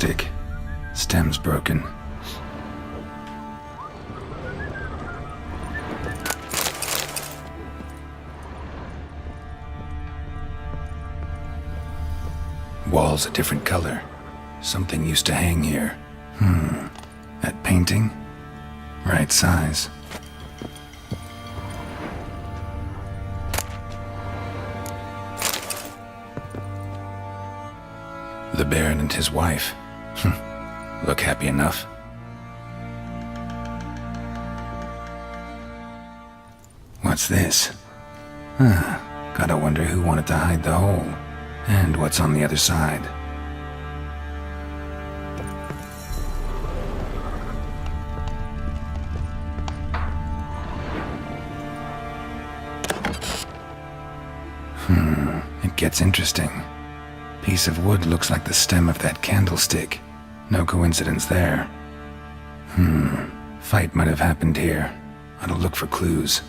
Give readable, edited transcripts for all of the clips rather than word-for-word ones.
stick. Stem's broken. Wall's a different color. Something used to hang here. That painting? Right size. The Baron and his wife. Look happy enough. What's this? Gotta wonder who wanted to hide the hole. And what's on the other side. It gets interesting. Piece of wood looks like the stem of that candlestick. No coincidence there. Fight might have happened here. I'll look for clues.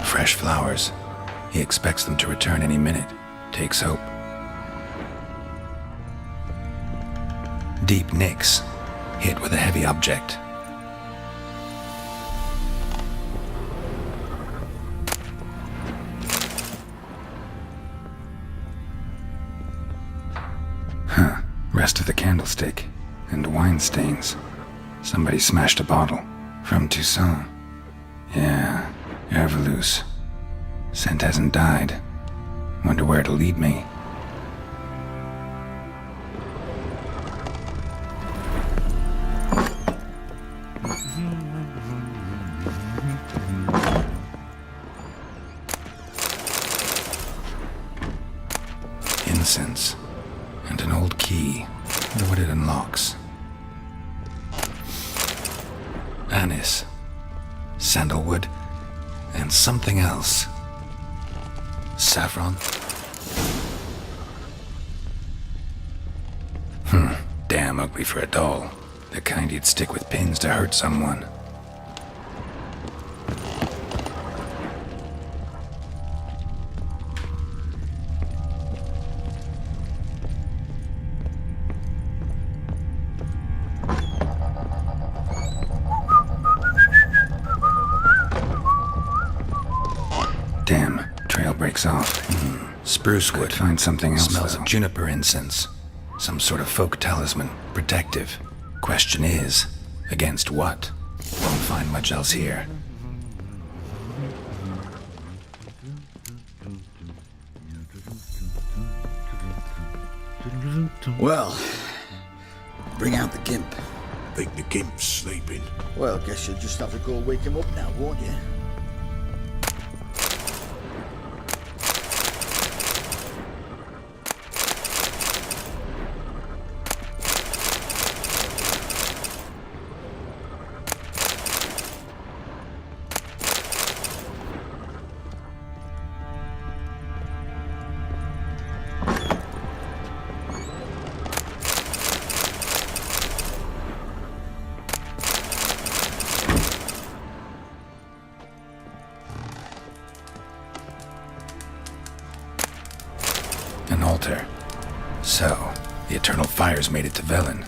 Fresh flowers. He expects them to return any minute. Takes hope. Deep nicks. Hit with a heavy object. Rest of the candlestick. And wine stains. Somebody smashed a bottle. From Toussaint. Yeah, Herveloos. Scent hasn't died. Wonder where it'll lead me. Incense. And an old key. Wonder what it unlocks. Anise. Sandalwood. And something else. Saffron? Damn ugly for a doll. The kind you'd stick with pins to hurt someone. Damn, trail breaks off. Spruce wood. Find something else. Smells of juniper incense. Some sort of folk talisman. Protective. Question is, against what? Won't find much else here. Well, bring out the gimp. Think the gimp's sleeping. Well, guess you'll just have to go wake him up now, won't you? An altar. So, the eternal fires made it to Velen.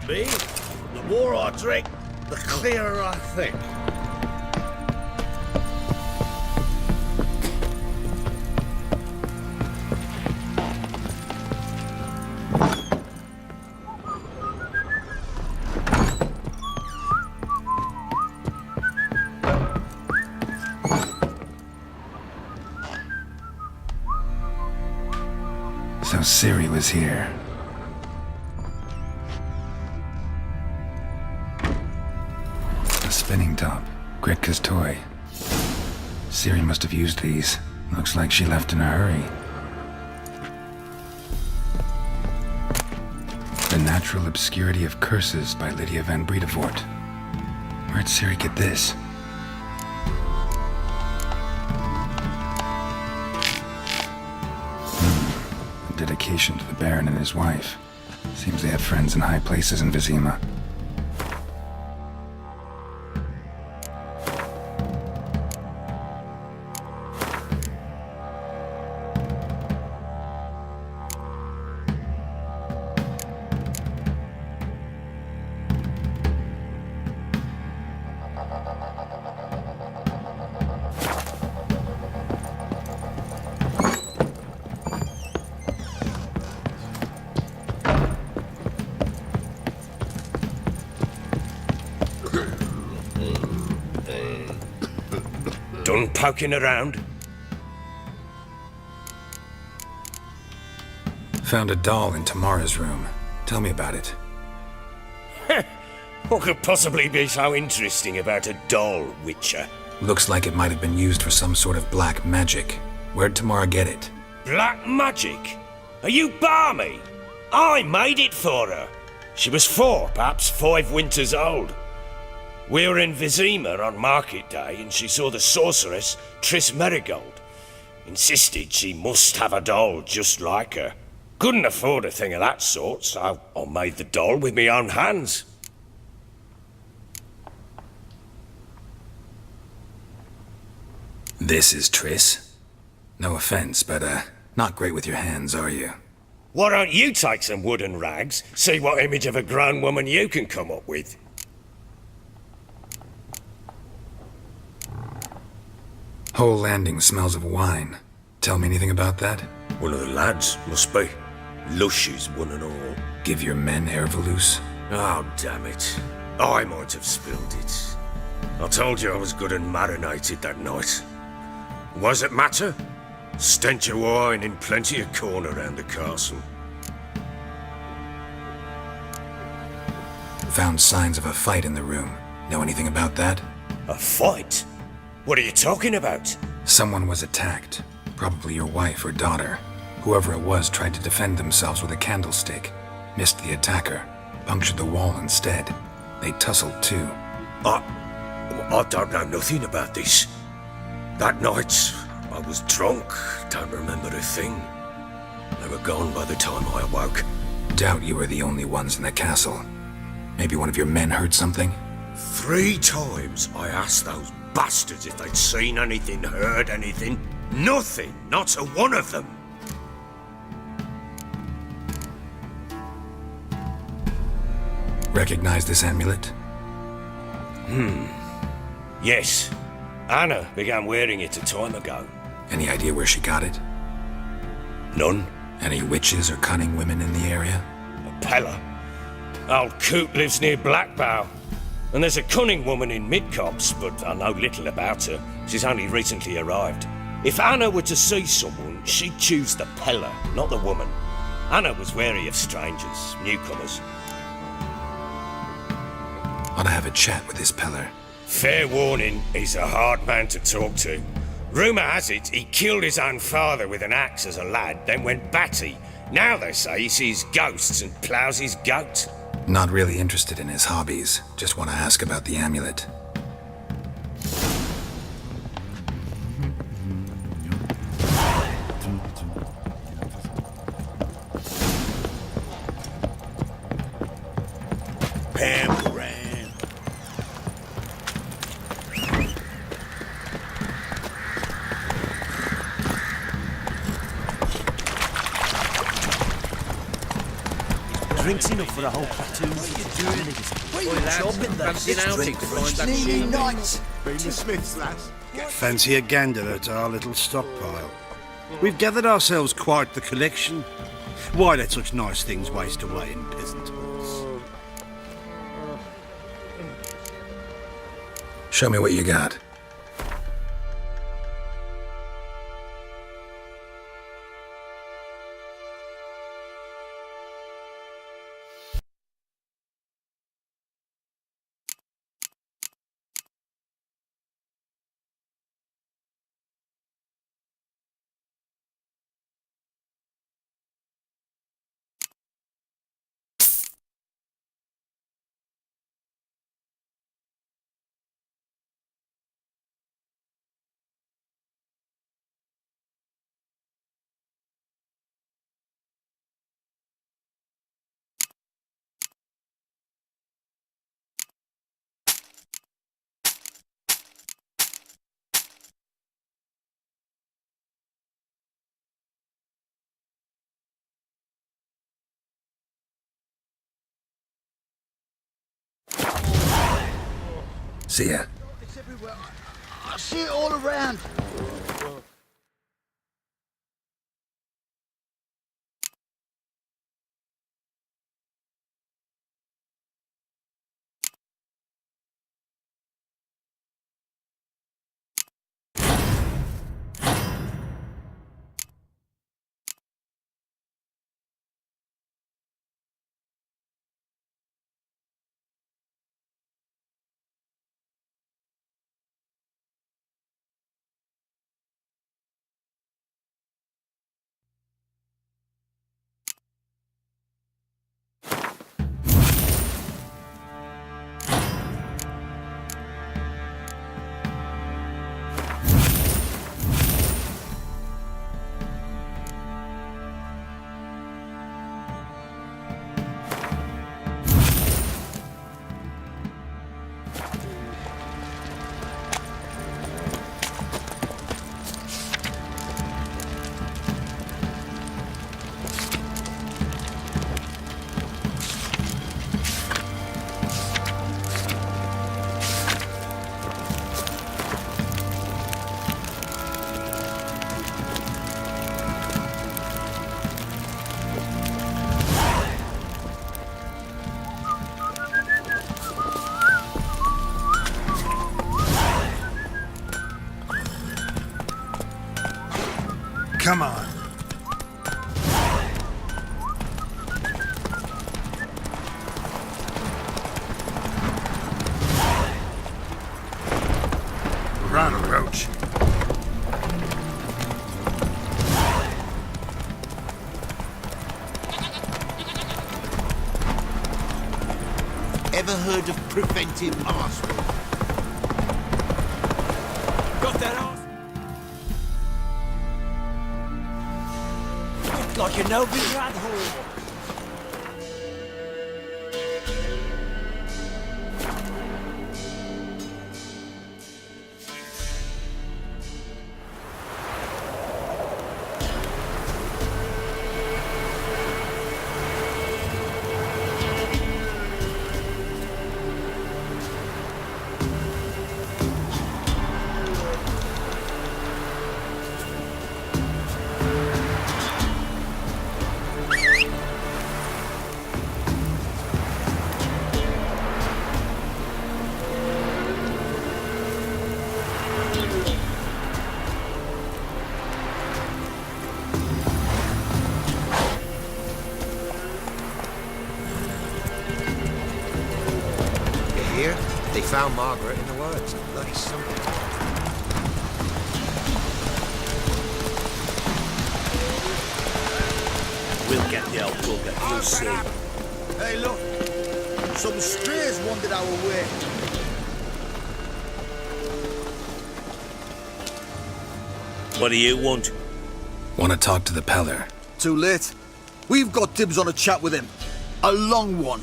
Me? The more I drink, the clearer I think. So Ciri was here. A spinning top. Gretka's toy. Ciri must have used these. Looks like she left in a hurry. The Natural Obscurity of Curses by Lydia van Bredevoort. Where'd Ciri get this? dedication to the Baron and his wife. Seems they have friends in high places in Vizima. Done poking around? Found a doll in Tamara's room. Tell me about it. What could possibly be so interesting about a doll, Witcher? Looks like it might have been used for some sort of black magic. Where'd Tamara get it? Black magic? Are you balmy? I made it for her. She was 4, perhaps 5 winters old. We were in Vizima on market day and she saw the sorceress, Triss Merigold. Insisted she must have a doll just like her. Couldn't afford a thing of that sort, so I made the doll with my own hands. This is Triss. No offense, but, not great with your hands, are you? Why don't you take some wooden rags, see what image of a grown woman you can come up with? Whole landing smells of wine. Tell me anything about that? One of the lads, must be. Lushes, one and all. Give your men air valuse? Oh, damn it. I might have spilled it. I told you I was good and marinated that night. What does it matter? Stench of wine in plenty of corn around the castle. Found signs of a fight in the room. Know anything about that? A fight? What are you talking about? Someone was attacked. Probably your wife or daughter. Whoever it was tried to defend themselves with a candlestick. Missed the attacker. Punctured the wall instead. They tussled too. I don't know nothing about this. That night, I was drunk. Don't remember a thing. They were gone by the time I awoke. Doubt you were the only ones in the castle. Maybe one of your men heard something? 3 times I asked those bastards if they'd seen anything, heard anything. Nothing, not a one of them. Recognize this amulet? Yes. Anna began wearing it a time ago. Any idea where she got it? None. Any witches or cunning women in the area? A Pella. Old Coot lives near Blackbow. And there's a cunning woman in Midcopse, but I know little about her. She's only recently arrived. If Anna were to see someone, she'd choose the Pella, not the woman. Anna was wary of strangers, newcomers. Ought to have a chat with this Peller. Fair warning, he's a hard man to talk to. Rumour has it he killed his own father with an axe as a lad, then went batty. Now they say he sees ghosts and ploughs his goat. Not really interested in his hobbies. Just want to ask about the amulet. Pam-ram. Drinks enough for a whole platoon. Fancy a gander at our little stockpile. We've gathered ourselves quite the collection. Why let such nice things waste away in peasant halls? Show me what you got. See ya. It's everywhere. I see it all around. Come on. Run, Roach. Ever heard of preventive arsenal? Got that arse? Like a no-big rat hole. Here, they found Margaret in the works. Bloody something. We'll get the old bugger, you'll see. Hey, look. Some strays wandered our way. What do you want? Want to talk to the Peller? Too late. We've got dibs on a chat with him. A long one.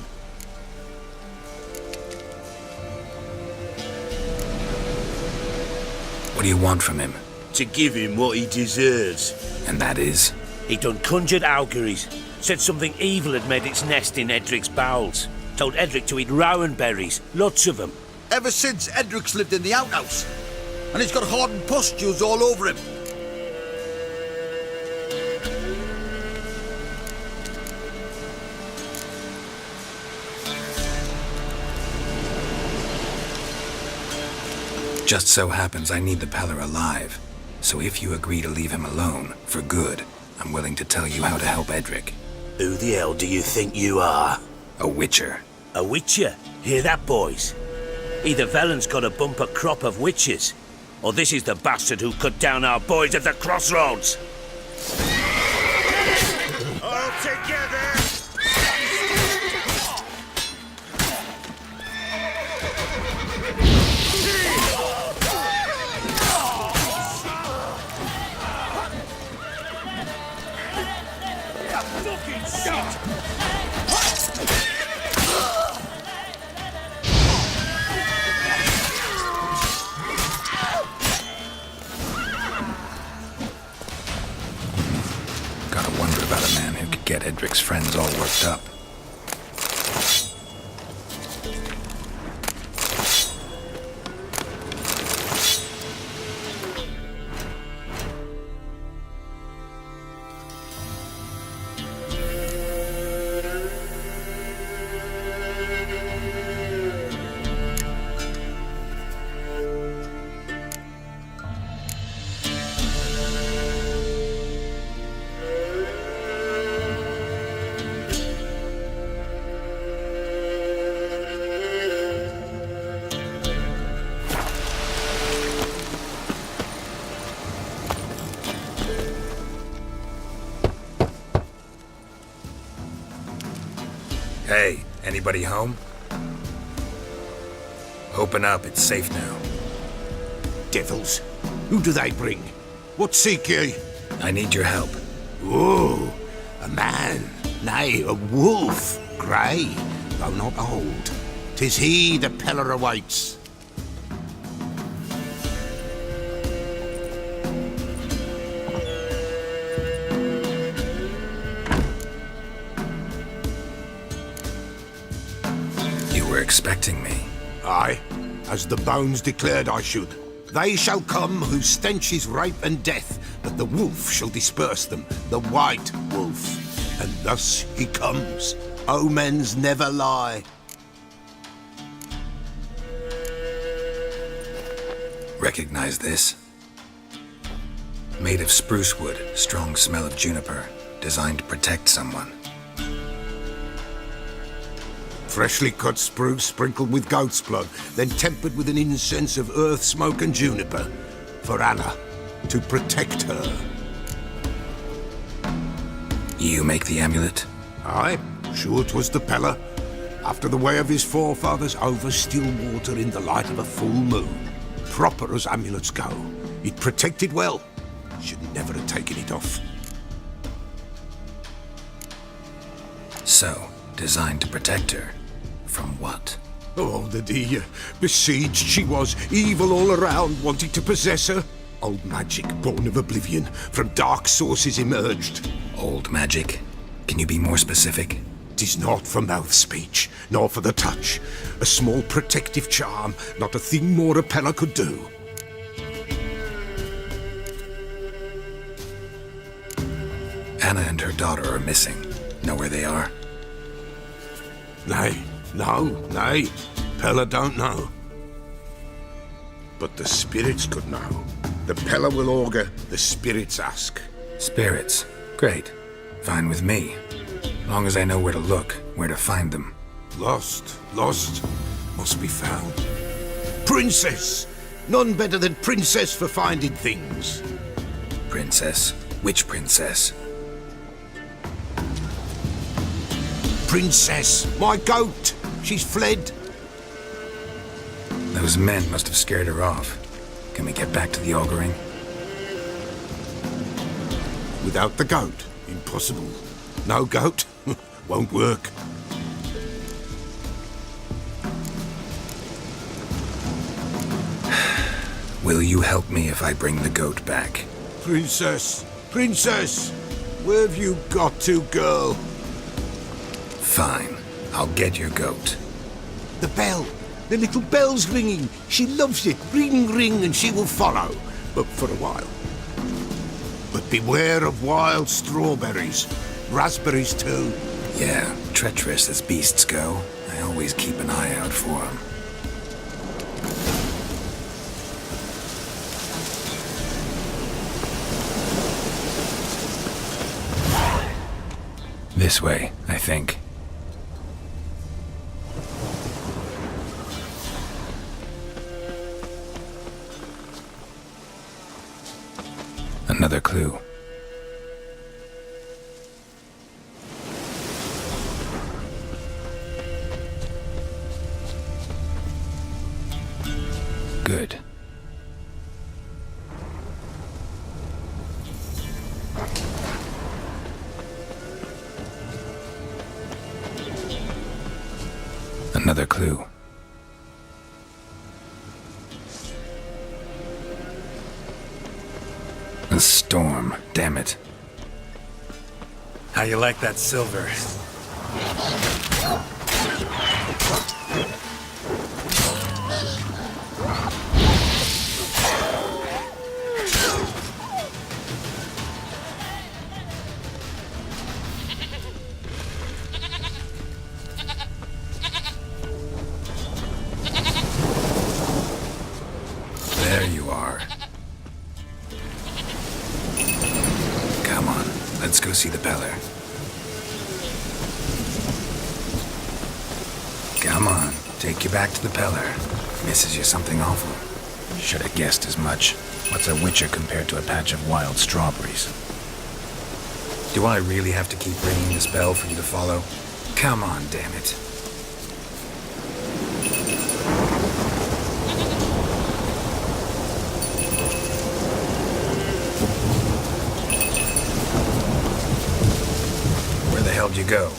What do you want from him? To give him what he deserves. And that is? He done conjured auguries. Said something evil had made its nest in Edric's bowels. Told Edric to eat rowan berries, lots of them. Ever since Edric's lived in the outhouse. And he's got hardened pustules all over him. Just so happens I need the Peller alive. So if you agree to leave him alone, for good, I'm willing to tell you how to help Edric. Who the hell do you think you are? A witcher. A witcher? Hear that, boys? Either Velen's got a bumper crop of witches, or this is the bastard who cut down our boys at the crossroads. All together! Gotta wonder about a man who could get Edric's friends all worked up. Hey, anybody home? Open up, it's safe now. Devils, who do they bring? What seek ye? I need your help. Oh, a man, nay, a wolf, grey, though not old. 'Tis he the Peller awaits. You were expecting me. Aye, as the bones declared I should. They shall come whose stench is rape and death, but the wolf shall disperse them, the white wolf. And thus he comes. Omens never lie. Recognize this? Made of spruce wood, strong smell of juniper, designed to protect someone. Freshly cut spruce sprinkled with goat's blood, then tempered with an incense of earth, smoke and juniper. For Anna, to protect her. You make the amulet? Aye, sure 'twas the Peller. After the way of his forefathers, over still water in the light of a full moon. Proper as amulets go. It protected well. Should never have taken it off. So, designed to protect her. From what? Oh, the dear. Besieged she was, evil all around, wanting to possess her. Old magic, born of oblivion, from dark sources emerged. Old magic? Can you be more specific? 'Tis not for mouth speech, nor for the touch. A small protective charm, not a thing more a Peller could do. Anna and her daughter are missing. Know where they are? Nay, nay. Peller don't know. But the spirits could know. The Peller will augur, the spirits ask. Spirits. Great. Fine with me. Long as I know where to look, where to find them. Lost, must be found. Princess! None better than Princess for finding things. Princess? Which princess? Princess, my goat! She's fled. Those men must have scared her off. Can we get back to the auguring? Without the goat, impossible. No goat, won't work. Will you help me if I bring the goat back? Princess, where have you got to, girl? Fine. I'll get your goat. The bell, the little bell's ringing. She loves it. Ring, ring, and she will follow. But for a while. But beware of wild strawberries. Raspberries, too. Yeah, treacherous as beasts go. I always keep an eye out for them. This way, I think. Another clue. Good. Another clue. A storm, damn it. How you like that silver? There you are. Come on, let's go see the Peller. Come on, take you back to the Peller. Misses you something awful. Should have guessed as much. What's a witcher compared to a patch of wild strawberries? Do I really have to keep ringing this bell for you to follow? Come on, damn it. Where the hell did you go?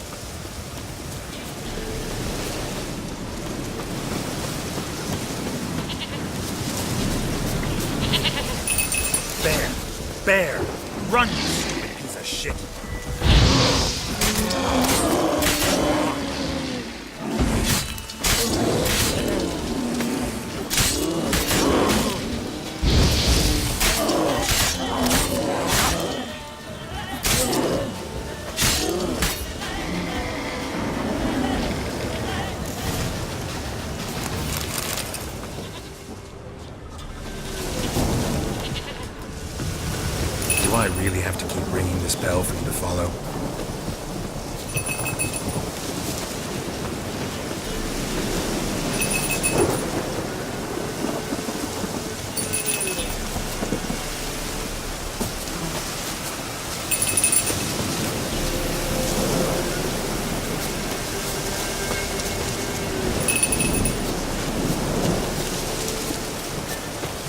Bear! Run, you stupid piece of shit! Do I really have to keep ringing this bell for you to follow?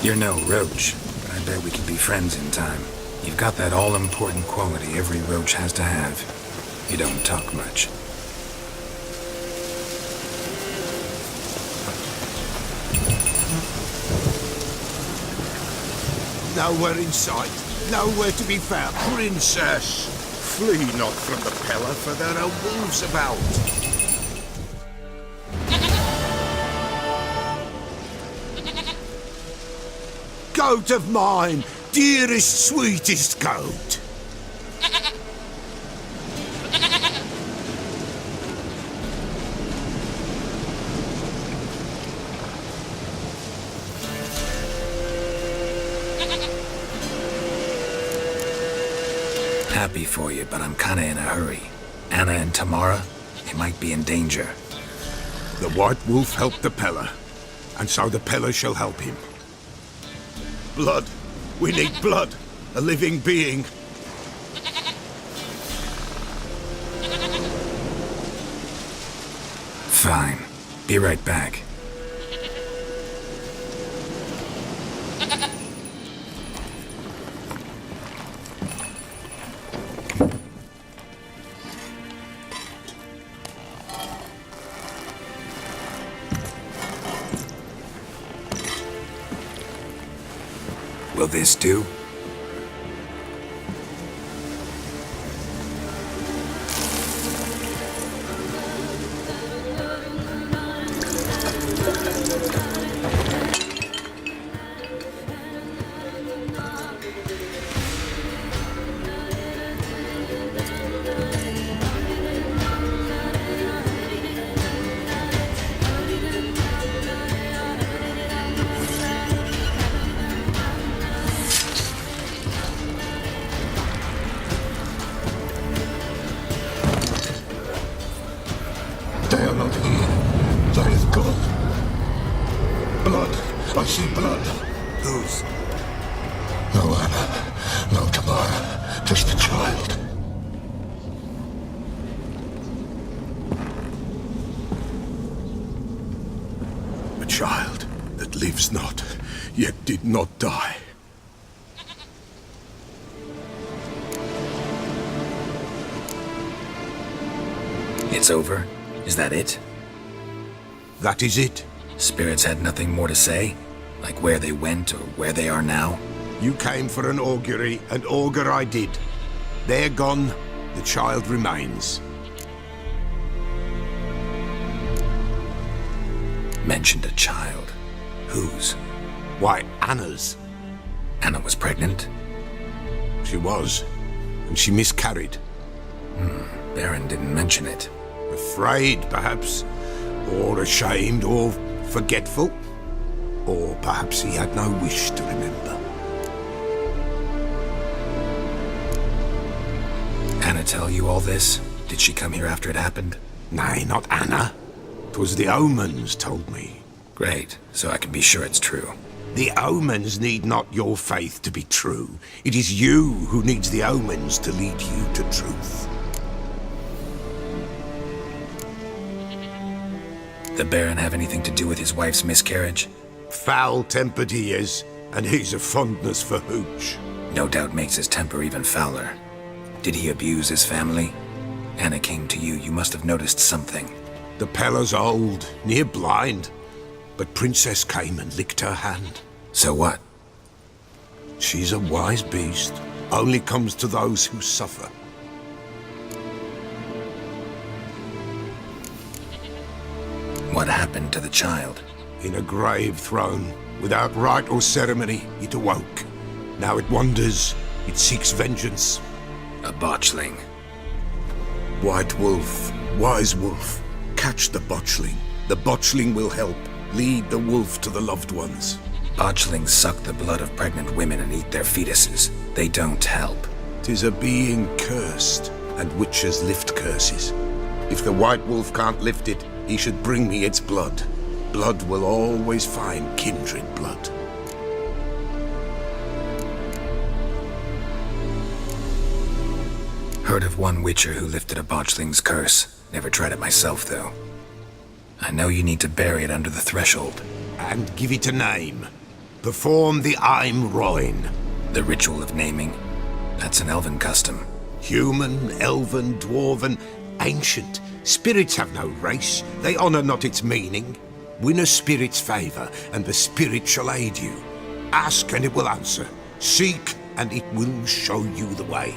You're no roach, but I bet we could be friends in time. You've got that all-important quality every roach has to have. You don't talk much. Nowhere in sight. Nowhere to be found. Princess! Flee not from the Pella, for there are wolves about. Goat of mine! Dearest, sweetest goat! Happy for you, but I'm kinda in a hurry. Anna and Tamara, they might be in danger. The White Wolf helped the Pella, and so the Pella shall help him. Blood! We need blood! A living being! Fine. Be right back. Will this do? They are not here. They is gone. Blood. I see blood. Whose? No Anna. No Tamara. Just the child. A child that lives not, yet did not die. It's over? Is that it? That is it. Spirits had nothing more to say? Like where they went or where they are now? You came for an augury, and augur I did. They're gone, the child remains. Mentioned a child. Whose? Why, Anna's. Anna was pregnant? She was, and she miscarried. Baron didn't mention it. Afraid, perhaps, or ashamed, or forgetful. Or perhaps he had no wish to remember. Anna tell you all this? Did she come here after it happened? Nay, not Anna. 'Twas the omens told me. Great, so I can be sure it's true. The omens need not your faith to be true. It is you who needs the omens to lead you to truth. The Baron have anything to do with his wife's miscarriage? Foul-tempered he is, and he's a fondness for hooch. No doubt makes his temper even fouler. Did he abuse his family? Anna came to you. You must have noticed something. The Pella's old, near blind, but Princess came and licked her hand. So what? She's a wise beast. Only comes to those who suffer. What happened to the child? In a grave thrown, without rite or ceremony, it awoke. Now it wanders, it seeks vengeance. A botchling. White wolf, wise wolf, catch the botchling. The botchling will help, lead the wolf to the loved ones. Botchlings suck the blood of pregnant women and eat their fetuses. They don't help. 'Tis a being cursed, and witches lift curses. If the white wolf can't lift it, he should bring me its blood. Blood will always find kindred blood. Heard of one witcher who lifted a botchling's curse. Never tried it myself, though. I know you need to bury it under the threshold. And give it a name. Perform the Aim Roin. The ritual of naming. That's an elven custom. Human, elven, dwarven, ancient. Spirits have no race. They honor not its meaning. Win a spirit's favor, and the spirit shall aid you. Ask, and it will answer. Seek, and it will show you the way.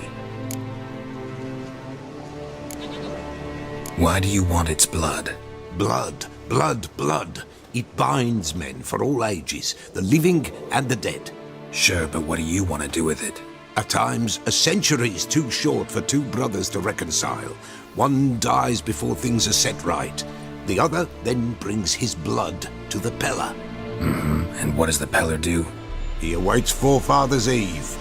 Why do you want its blood? Blood, blood, blood. It binds men for all ages, the living and the dead. Sure, but what do you want to do with it? At times, a century is too short for two brothers to reconcile. One dies before things are set right. The other then brings his blood to the Pella. And what does the Peller do? He awaits Forefathers' Eve.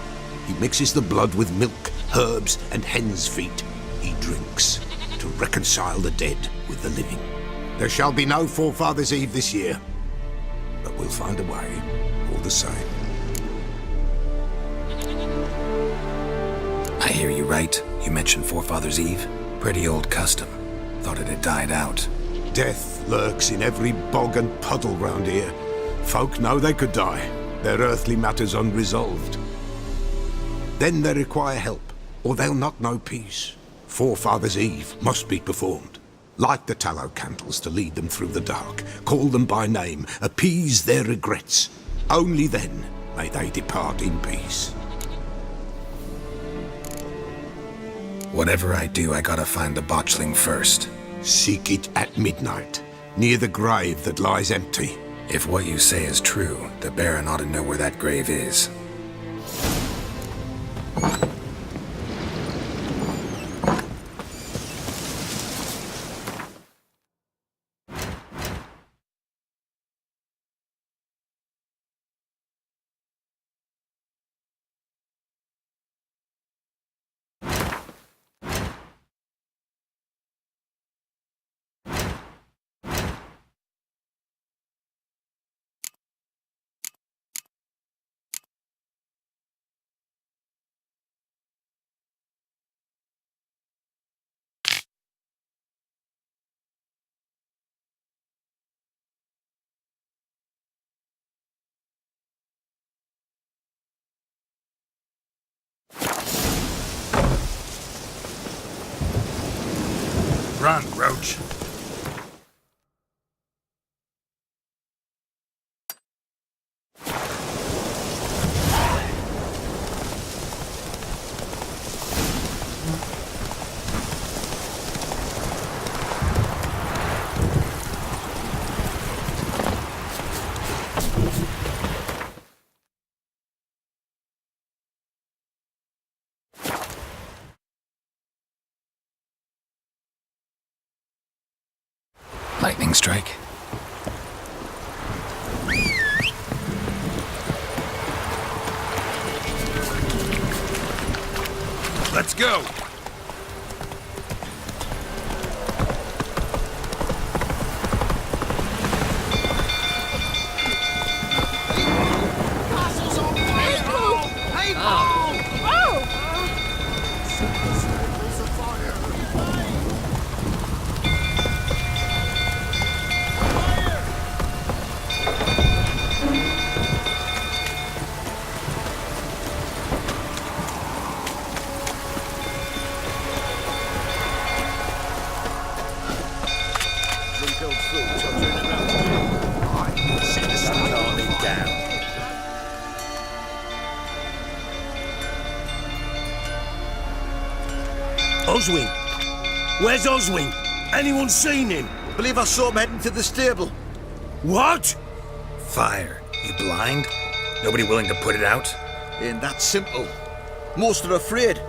He mixes the blood with milk, herbs, and hen's feet. He drinks to reconcile the dead with the living. There shall be no Forefathers' Eve this year, but we'll find a way, all the same. I hear you right. You mentioned Forefathers' Eve. Pretty old custom. Thought it had died out. Death lurks in every bog and puddle round here. Folk know they could die, their earthly matters unresolved. Then they require help, or they'll not know peace. Forefathers' Eve must be performed. Light the tallow candles to lead them through the dark. Call them by name, appease their regrets. Only then may they depart in peace. Whatever I do, I gotta find the botchling first. Seek it at midnight, near the grave that lies empty. If what you say is true, the Baron ought to know where that grave is. Run, Roach. Lightning strike. Let's go. Oswin! Where's Oswin? Anyone seen him? Believe I saw him heading to the stable. What? Fire. You blind? Nobody willing to put it out? Ain't that simple. Most are afraid.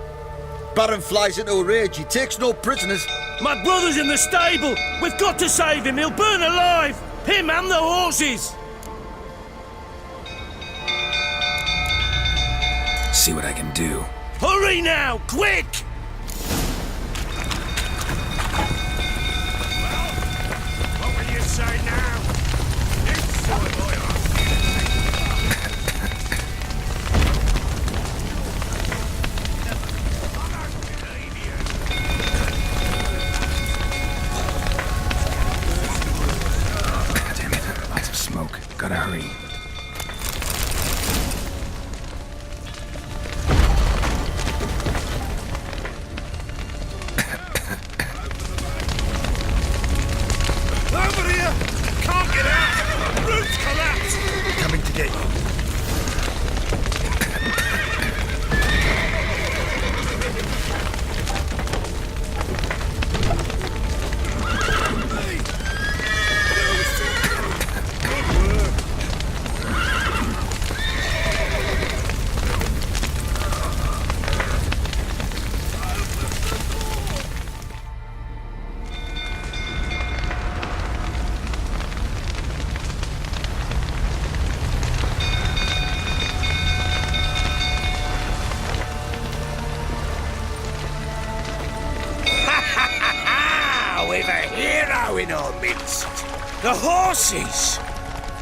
Baron flies into a rage. He takes no prisoners. My brother's in the stable! We've got to save him! He'll burn alive! Him and the horses! See what I can do. Hurry now! Quick! What will you say now? Damn it. Lots of smoke. Gotta hurry. Over here! Can't get out! Roof's collapsed! Coming to get you. We've a hero in our midst. The horses!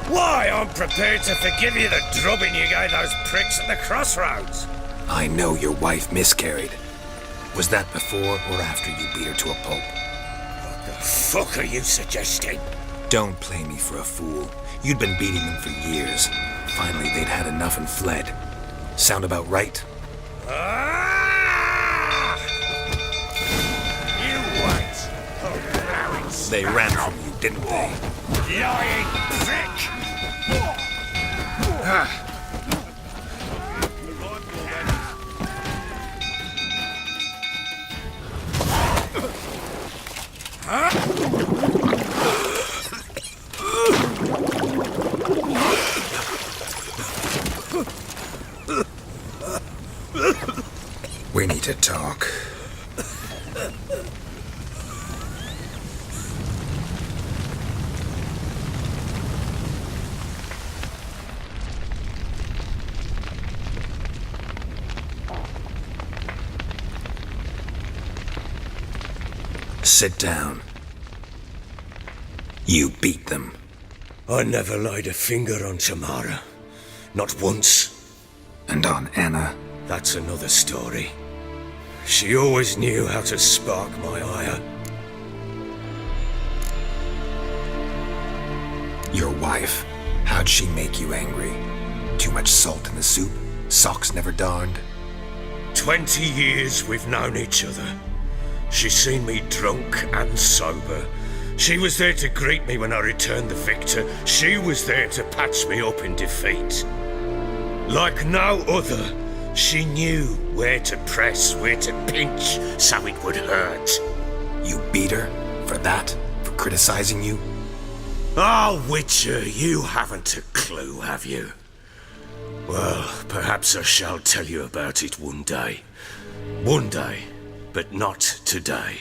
Why, I'm prepared to forgive you the drubbing you gave those pricks at the crossroads. I know your wife miscarried. Was that before or after you beat her to a pulp? What the fuck are you suggesting? Don't play me for a fool. You'd been beating them for years. Finally, they'd had enough and fled. Sound about right? Ah! You wait. They ran from you, didn't they? Lying prick! We need to talk. Sit down. You beat them. I never laid a finger on Tamara. Not once. And on Anna. That's another story. She always knew how to spark my ire. Your wife. How'd she make you angry? Too much salt in the soup? Socks never darned? 20 years we've known each other. She's seen me drunk and sober. She was there to greet me when I returned the victor. She was there to patch me up in defeat. Like no other, she knew where to press, where to pinch, so it would hurt. You beat her? For that? For criticizing you? Oh, Witcher, you haven't a clue, have you? Well, perhaps I shall tell you about it one day. One day, but not today.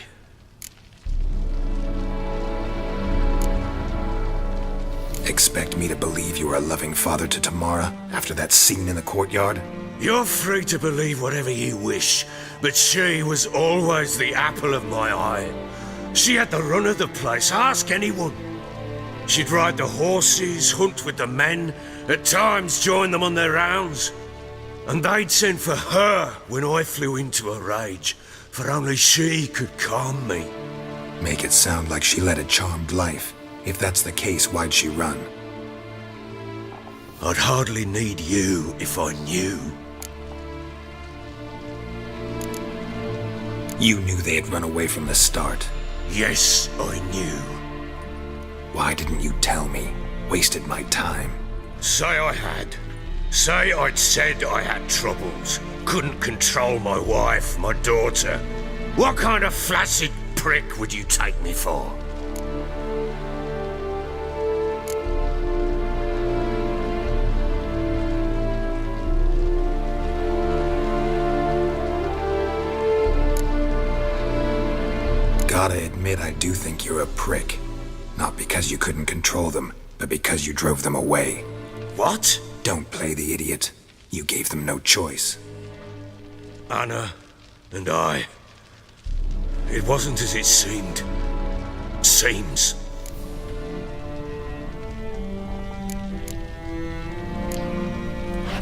Expect me to believe you were a loving father to Tamara after that scene in the courtyard? You're free to believe whatever you wish, but she was always the apple of my eye. She had the run of the place, ask anyone. She'd ride the horses, hunt with the men, at times join them on their rounds. And they'd send for her when I flew into a rage, for only she could calm me. Make it sound like she led a charmed life. If that's the case, why'd she run? I'd hardly need you if I knew. You knew they had run away from the start. Yes, I knew. didn't you tell me? Wasted my time. Say I had. Say I'd said I had troubles. Couldn't control my wife, my daughter. What kind of flaccid prick would you take me for? Gotta admit, I do think you're a prick. Not because you couldn't control them, but because you drove them away. What? Don't play the idiot. You gave them no choice. Anna and I... It wasn't as it seemed. Seems.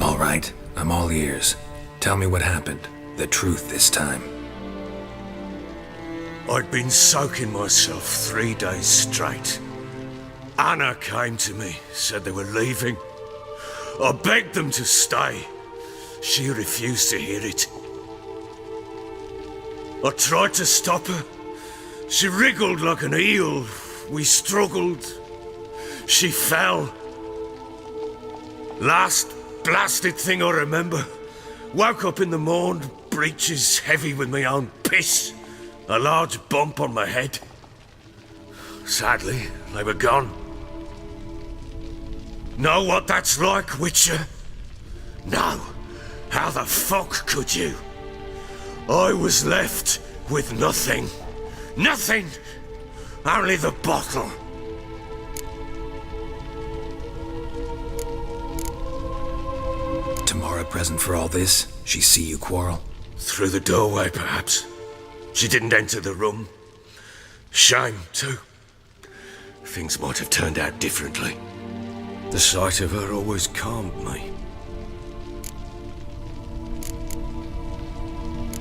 All right, I'm all ears. Tell me what happened. The truth this time. I'd been soaking myself 3 days straight. Anna came to me, said they were leaving. I begged them to stay. She refused to hear it. I tried to stop her. She wriggled like an eel. We struggled. She fell. Last blasted thing I remember. Woke up in the morn, breeches heavy with my own piss. A large bump on my head. Sadly, they were gone. Know what that's like, Witcher? No. How the fuck could you? I was left with nothing. Nothing! Only the bottle. Tamara present for all this? She see you quarrel? Through the doorway, perhaps. She didn't enter the room. Shame, too. Things might have turned out differently. The sight of her always calmed me.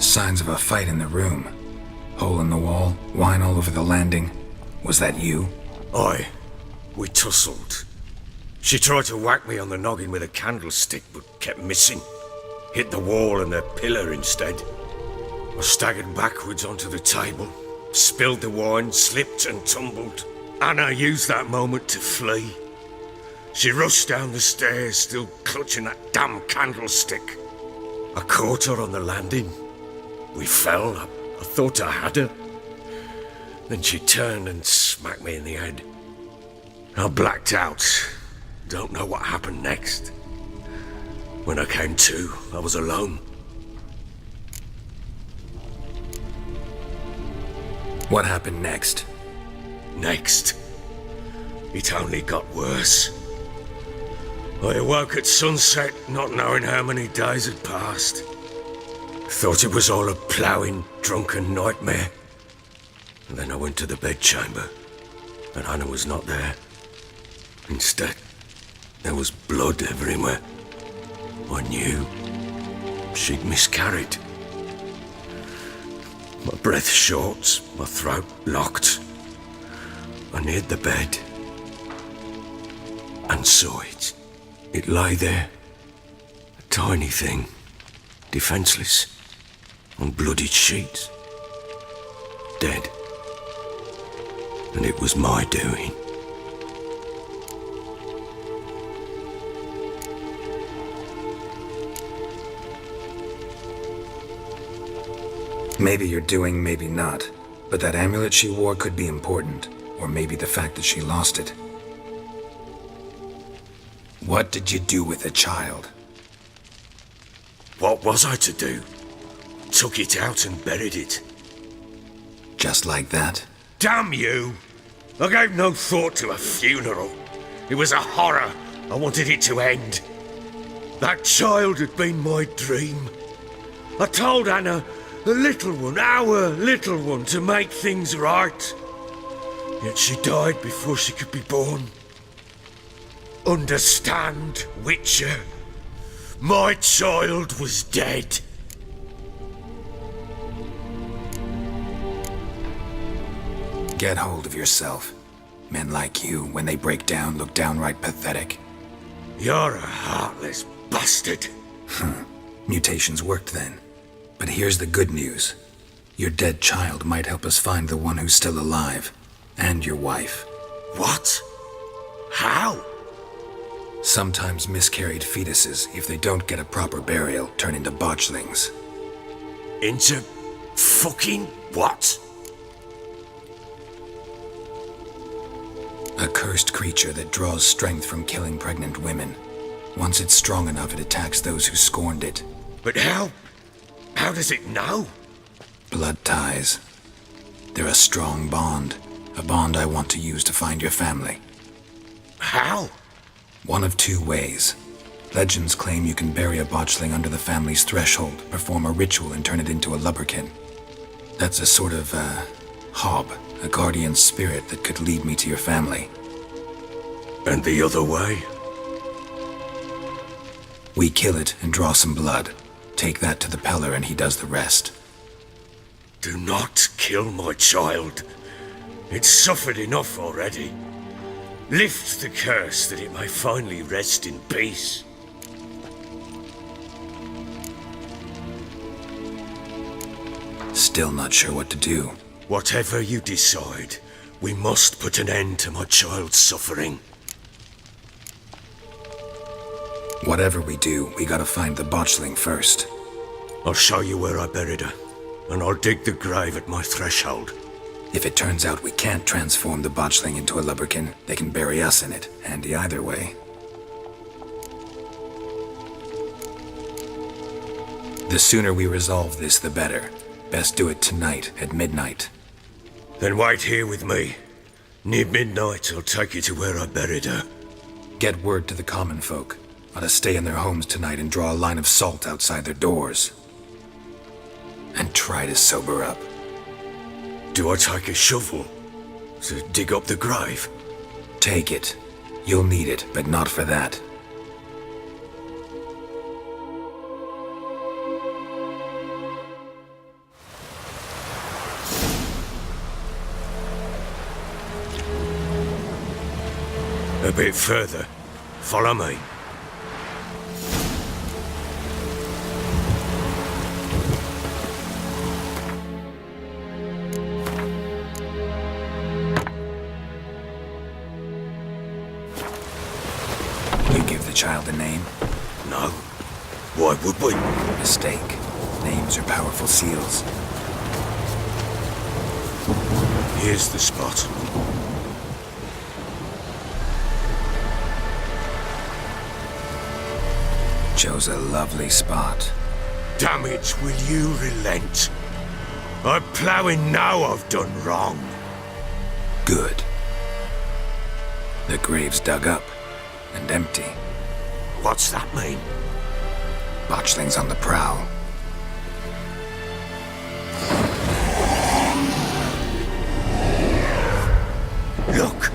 Signs of a fight in the room. Hole in the wall, wine all over the landing. Was that you? Aye. We tussled. She tried to whack me on the noggin with a candlestick, but kept missing. Hit the wall and a pillar instead. I staggered backwards onto the table, spilled the wine, slipped and tumbled. Anna used that moment to flee. She rushed down the stairs, still clutching that damn candlestick. I caught her on the landing. We fell. I thought I had her. Then she turned and smacked me in the head. I blacked out. Don't know what happened next. When I came to, I was alone. What happened next? Next, it only got worse. I awoke at sunset, not knowing how many days had passed. Thought it was all a ploughing, drunken nightmare. And then I went to the bedchamber, and Anna was not there. Instead, there was blood everywhere. I knew she'd miscarried. My breath short, my throat locked. I neared the bed and saw it. It lay there, a tiny thing, defenseless, on bloodied sheets, dead. And it was my doing. Maybe you're doing, maybe not. But that amulet she wore could be important. Or maybe the fact that she lost it. What did you do with the child? What was I to do? Took it out and buried it. Just like that? Damn you! I gave no thought to a funeral. It was a horror. I wanted it to end. That child had been my dream. I told Anna, the little one, our little one, to make things right. Yet she died before she could be born. Understand, Witcher? My child was dead. Get hold of yourself. Men like you, when they break down, look downright pathetic. You're a heartless bastard. Mutations worked then. But here's the good news. Your dead child might help us find the one who's still alive. And your wife. What? How? Sometimes miscarried fetuses, if they don't get a proper burial, turn into botchlings. Into fucking what? A cursed creature that draws strength from killing pregnant women. Once it's strong enough, it attacks those who scorned it. But how? How does it know? Blood ties. They're a strong bond. A bond I want to use to find your family. How? One of two ways. Legends claim you can bury a botchling under the family's threshold, perform a ritual, and turn it into a lubberkin. That's a sort of, hob, a guardian spirit that could lead me to your family. And the other way? We kill it and draw some blood. Take that to the Peller and he does the rest. Do not kill my child. It's suffered enough already. Lift the curse that it may finally rest in peace. Still not sure what to do. Whatever you decide, we must put an end to my child's suffering. Whatever we do, we gotta find the botchling first. I'll show you where I buried her, and I'll dig the grave at my threshold. If it turns out we can't transform the botchling into a lubberkin, they can bury us in it. Handy either way. The sooner we resolve this, the better. Best do it tonight, at midnight. Then wait here with me. Near midnight, I'll take you to where I buried her. Get word to the common folk. Oughta stay in their homes tonight and draw a line of salt outside their doors. And try to sober up. Do I take a shovel to dig up the grave? Take it. You'll need it, but not for that. A bit further. Follow me. Child a name? No. Why would we? Mistake. Names are powerful seals. Here's the spot. Chose a lovely spot. Damn it, will you relent? I'm ploughing now I've done wrong. Good. The grave's dug up and empty. What's that mean? Botchling's on the prowl. Look!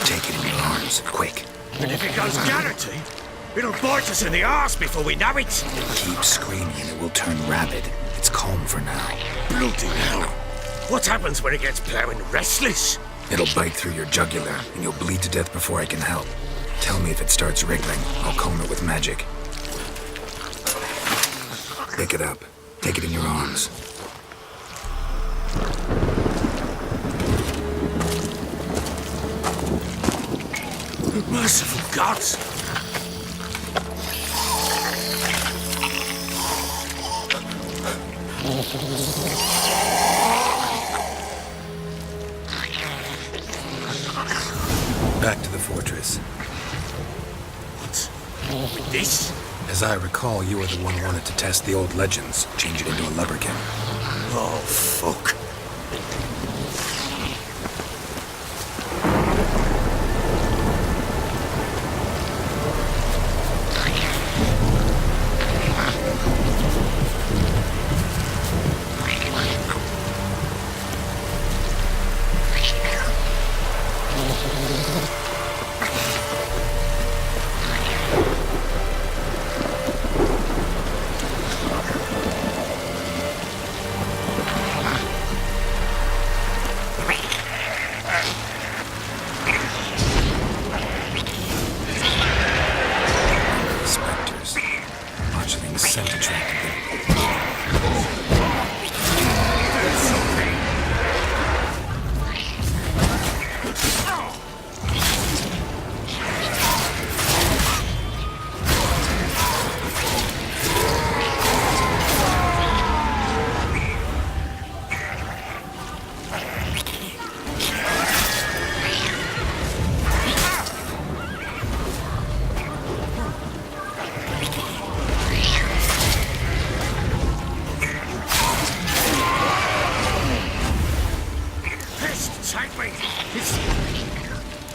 Take it in your arms, quick. And if it goes guaranteed, it'll bite us in the arse before we know it. Keep screaming and it will turn rabid. It's calm for now. Bloody hell. What happens when it gets ploughing restless? It'll bite through your jugular and you'll bleed to death before I can help. Tell me if it starts wriggling. I'll calm it with magic. Pick it up. Take it in your arms. Merciful gods! Back to the fortress. What? With this? As I recall, you were the one who wanted to test the old legends, change it into a lubberkin. Oh, fuck.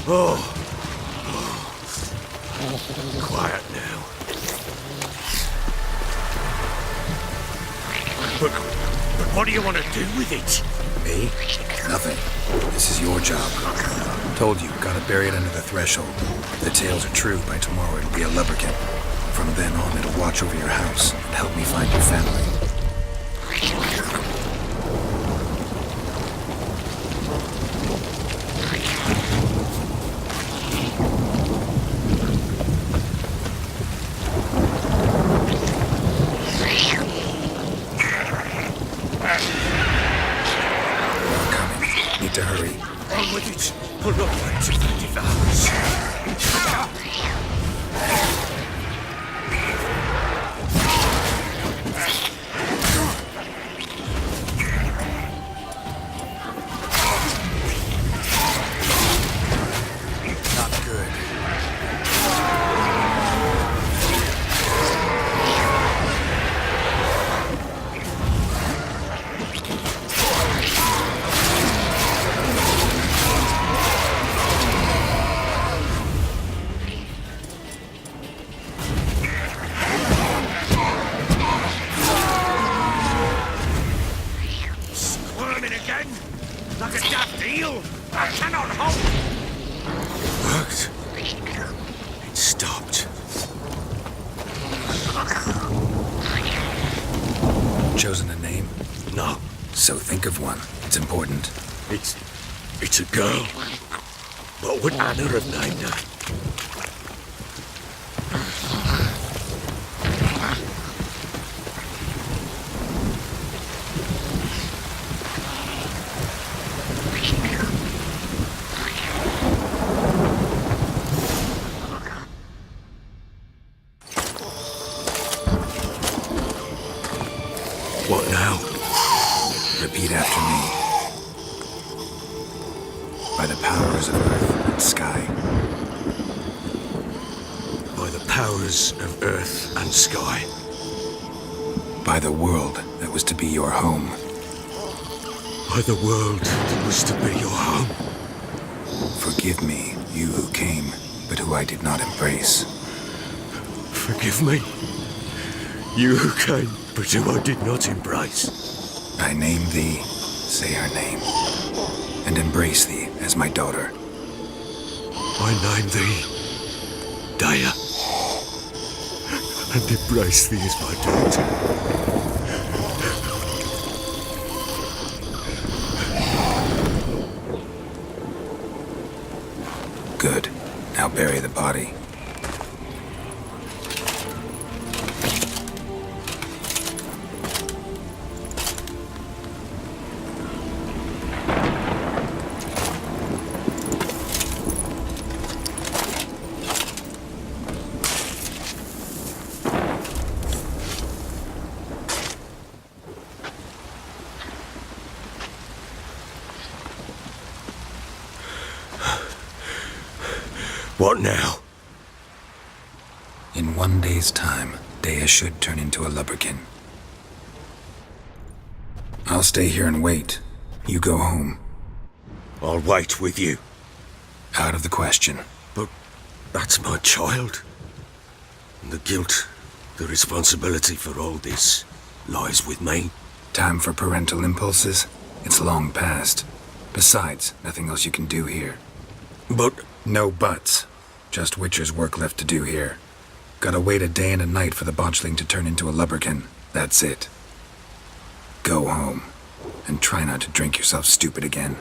Oh. Quiet now. But what do you want to do with it? Me? Nothing. This is your job. Told you, gotta bury it under the threshold. If the tales are true, by tomorrow it'll be a lubricant. From then on, it'll watch over your house and help me find your family. To hurry. On with it. We're not going to 50 hours. Not good. Like a daft eel! I cannot hold! Worked. It stopped. Chosen a name? No, So think of one. It's important. it's a girl. What would Anna have named her? What now? Repeat after me. By the powers of earth and sky. By the powers of earth and sky. By the world that was to be your home. By the world that was to be your home. Forgive me, you who came, but who I did not embrace. Forgive me. You who came, but who I did not embrace. I name thee, say her name, and embrace thee as my daughter. I name thee Daya, and embrace thee as my daughter. Good. Now bury the body. What now? In 1 day's time, Daya should turn into a lubricant. I'll stay here and wait. You go home. I'll wait with you. Out of the question. But that's my child. And the guilt, the responsibility for all this lies with me. Time for parental impulses? It's long past. Besides, nothing else you can do here. But No buts. Just Witcher's work left to do here. Gotta wait a day and a night for the botchling to turn into a lubricant. That's it. Go home. And try not to drink yourself stupid again.